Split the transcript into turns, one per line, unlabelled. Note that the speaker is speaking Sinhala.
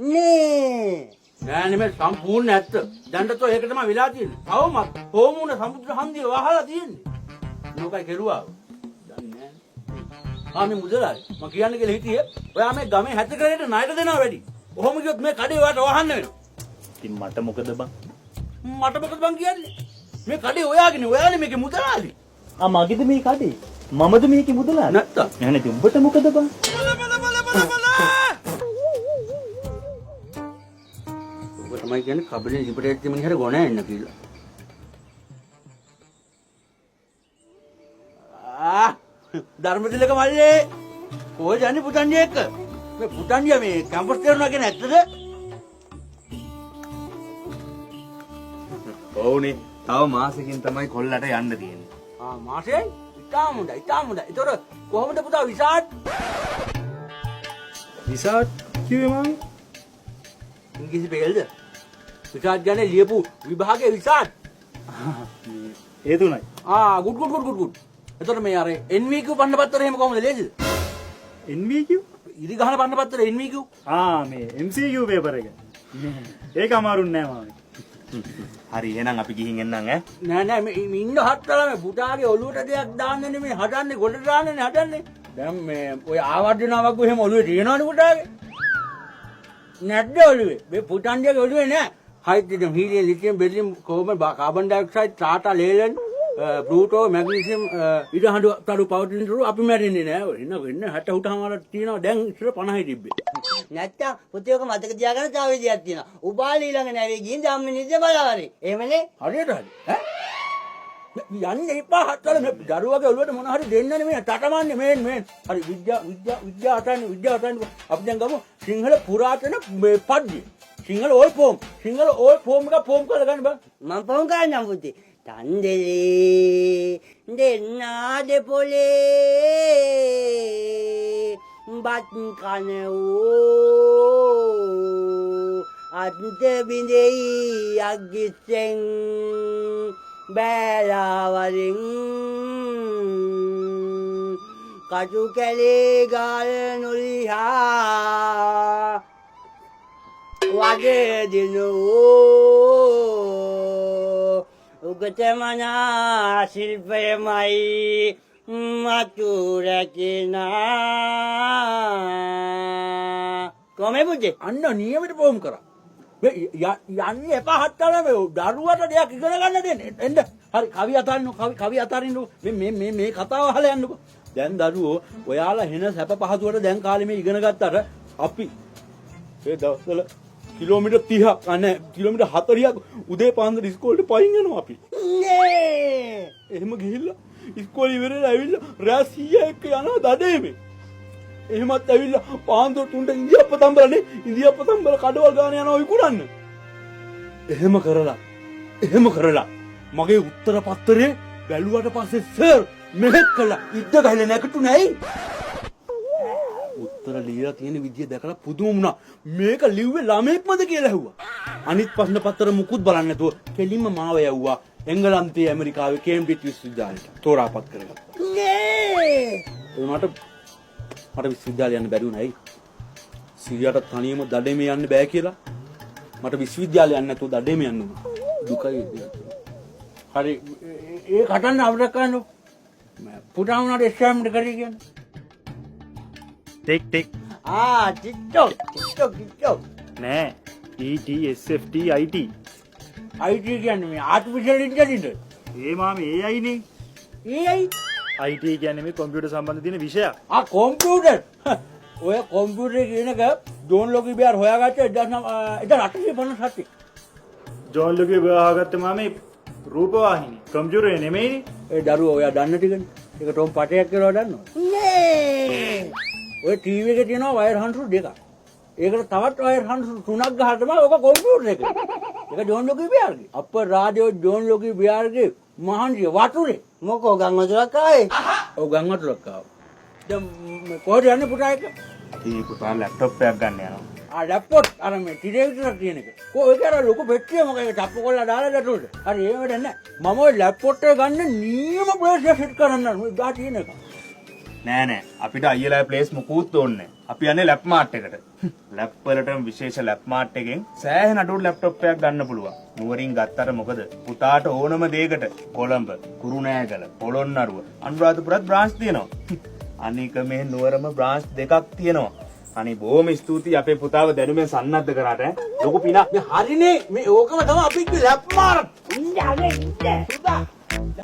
නේ.
නෑ නෙමෙයි සම්පූර්ණ ඇත්ත. දැන්ට තෝ ඒක තමයි වෙලා තියෙන්නේ. තවමත් හෝමුණ සමුද්‍ර හන්දිය වහලා තියෙන්නේ. මොකයි කෙරුවා? දන්නේ නෑ. මේ මුදලාරි. මම කියන්නේ කියලා හිටියේ. ඔයා මේ ගමේ 70 කරේට ණයට දෙනවා වැඩි. ඔහොම කිව්වොත් මේ කඩේ ඔයාට වහන්න වෙනවා.
ඉතින් මට මොකද බං?
මට මොකද බං කියන්නේ? මේ කඩේ ඔයාගේනේ. ඔයානේ මේකේ මුදලාරි.
මගේද මේ කඩේ? මමද මේකේ මුදලාලි?
නැත්තම්.
එහෙනම් ඉතින් උඹට මොකද බං?
ඔබ තමයි කියන්නේ කබලෙන් ලිපට ඇත්ත මිනිහට ගොන එන්න කියලා. ධර්මතිලක මල්ලේ කොහෙද යන්නේ පුතන්ඩිය එක්ක? මේ පුතන්ඩිය මේ කැම්පස් කරනවා කියන ඇත්තද?
ඔව්නේ. තව මාසෙකින් තමයි කොල්ලට යන්න තියෙන්නේ.
මාසෙයි? ඉතාම හොඳයි, ඉතාම හොඳයි. ඒතොර කොහොමද පුතා විසාට්?
විසාට් කිව්වේ මම?
ඉංග්‍රීසි පෙළද? විසාට් ගැන ලියපු විභාගයේ විසාට්.
ඒ තුනයි.
ගුඩ්. එතකොට මේ අර NVQ පන්න පත්තරේ එහෙම කොහොමද ලේසිද?
NVQ?
ඉරි ගහන පන්න පත්තරේ NVQ?
මේ MCQ පේපර් එක. ඒක අමාරුන්නේ නෑ මාමේ.
හරි එහෙනම් අපි ගිහින් එන්නම් ඈ.
නෑ මේ ඉන්න හත්තලා මේ පුතාගේ ඔළුවට දෙයක් දාන්න නෙමෙයි හදන්නේ ගොඩට දාන්නනේ හදන්නේ. දැන් මේ ඔය ආවර්ජනාවක් එහෙම ඔළුවේ තියනවනේ පුතාගේ. නැද්ද ඔළුවේ? මේ පුතන්ඩියගේ ඔළුවේ නෑ. හයිඩ්‍රජන් හීලියම් ලිතියම් බෙරිලියම් කොහොමද carbon dioxide Tata ලේලන් Pluto magnesium ඉරහඬු තරු පවතිනතුරු අපි මැරෙන්නේ නෑ. වෙන 60 උටමාරක් තියෙනවා දැන් ඉතල 50යි තිබ්බේ.
නැත්තම් පුතේ ඔක මතක තියාගන්න තව විදියක් තියෙනවා. උපාලි ළඟ නැවේ ගිහින් ධම්මිනිද්ද බලවරි. එහෙමනේ?
හරියට හරි. යන්නේ එපා හත්තල මේ දරුවගේ ඔළුවට මොන හරි දෙන්න නෙමෙයි තටමන්නේ මේන්. හරි විද්‍යා අටන්නේ අපි දැන් ගමු සිංහල පුරාතන මේ පද්‍ය. Sinhala old form. Sinhala old form එක ෆෝම් කරලා ගන්න බෑ.
මම ෆෝන් කරන්නම් පුතේ. තන්දලේ දෙන්නා දෙපොලේ බත් කනෝ අත් බිඳෙයි අග්ගිස්සෙන් බෑලාවරින් කටු කැලේ ගාල නොලිහා වගේ දිනෝ උගත මනා ශිල්පයමයි මතු රැකිනා කොහොමද පුතේ?
අන්න නියමිත ෆෝම් කරා. යන්නේ එපා හත්තල මේ දරුවට දෙයක් ඉගෙන ගන්න දෙන්න. එන්න. හරි කවි අතරින්න මේ කතාව අහලා යන්නකෝ. දැන් දරුවෝ ඔයාලා හෙන සැප පහසුවට දැන් කාලේ මේ ඉගෙන ගත්තට අපි ඒ දවස්වල කිලෝමීටර් 30ක් අනේ කිලෝමීටර් 40ක් උදේ පාන්දර ඉස්කෝලේට පයින් යනවා අපි.
නේ
එහෙම ගිහිල්ලා ඉස්කෝලේ ඉවරලා ඇවිල්ලා රෑ 100 එක්ක යනවා දඩේමේ. එහෙමත් ඇවිල්ලා පාන්දර 3ට ඉන්දියාප්ප තම්බලනේ ඉන්දියාප්ප තම්බල කඩවල් ගාන යනවා විකුණන්න. එහෙම කරලා මගේ උත්තර පත්‍රේ බැලුවට පස්සේ සර් මෙහෙත් කළා ඉද්ද ගහලා නැගිටුනේ ඇයි? උත්තර ලියලා තියෙන විදිය දැකලා පුදුම වුණා. මේක ලිව්වේ ළමෙක්මද කියලා ඇහුවා. අනිත් ප්‍රශ්න පත්‍ර මුකුත් බලන්නේ නැතුව කෙලින්ම මාව යවුවා එංගලන්තයේ ඇමරිකාවේ කේම්බ්‍රිජ් විශ්වවිද්‍යාලයට තෝරාපත් කරගත්තා.
නේ
මට විශ්වවිද්‍යාලය යන්න බැරි වුණා. ඇයි? සිරියට තනියම දඩේම යන්න බෑ කියලා. මට විශ්වවිද්‍යාලය යන්න නැතුව දඩේම යන්න උනා. දුකයි ඒක. හරි ඒ කටන්න අවුලක් ගන්නකො. පුතා උනාට එක්සෑම් එක කරේ කියන්නේ.
ටෙක්
ටික්ටොක්
නෑ ETSFT IT
IT කියන්නේ මේ ආටිෆිෂල් ඉන්ටෙලිජන්ස්.
ඒ මාමේ AI නේ.
AI
IT කියන්නේ මේ කම්පියුටර් සම්බන්ධ තියෙන විෂයක්.
කොම්පියුටර්. ඔය කොම්පියුටර් කියනක ජෝන් ලෝකී බියාර් හොයාගත්තේ 1857.
ජෝන් ලෝකී බියාර් හොයාගත්තේ මාමේ රූපවාහිනී කම්පියුටරේ නෙමෙයිනේ.
ඒ දරුවා ඔයා දන්න ටිකනේ. ඒක ටොම් පටයක් කියලා දන්නවද?
නේ
ඔය ටීවී එකේ තියෙනවා වයර් හන්සු දෙකක්. ඒකට තවත් වයර් හන්සු තුනක් ගහලා තමයි ඔක කොම්පියුටර් එක. ඒක ජෝන් ලෝකී බියාර්ගේ. අප්පා රාඩියෝ ජෝන් ලෝකී බියාර්ගේ මහන්සිය වතුරේ.
මොකෝ ගම් වතුරක් ආවේ?
ඔව් ගම් වතුරක් ආවා. දැන් කොහෙද යන්නේ පුතා එක?
අපි පුතා ලැප්ටොප් එකක් ගන්න යනවා.
ලැප්ටොප් අර මේ ටිරේ විතරක් තියෙන එක. ඔය අර ලොකු පෙට්ටිය මොකද ටප්පු කරලා දාලා ගැටුල්ට. හරි ඒ වැඩ නැහැ. මම ඔය ලැප්ටොප් එක ගන්න නියම ප්‍රේස් එක සෙට් කරන්න ඕනේ. ගා තියෙන එක.
නෑ නෑ අපිට අයියලා ප්ලේස් මුකුත් ඕනේ. අපි යන්නේ ලැප් මාර්ට් එකට. ලැප් වලටම විශේෂ ලැප් මාර්ට් එකෙන් සෑහෙන අඩුවට ලැප්ටොප් එකක් ගන්න පුළුවන්. නුවරින් ගත්තට මොකද පුතාට ඕනම දෙයකට කොළඹ, කුරුණෑගල, පොළොන්නරුව, අනුරාධපුරත් බ්‍රාන්ච් තියෙනවා. අනික මේ නුවරම බ්‍රාන්ච් දෙකක් තියෙනවා. අනේ බොහොම ස්තුතියි අපේ පුතාව දැනුමෙන් සන්නද්ධ කරාට ලොකු පිනක්.
මේ හරිනේ මේ ඕකම තමයි අපි ලැප් මාර්ට්. ඉන්න සුදා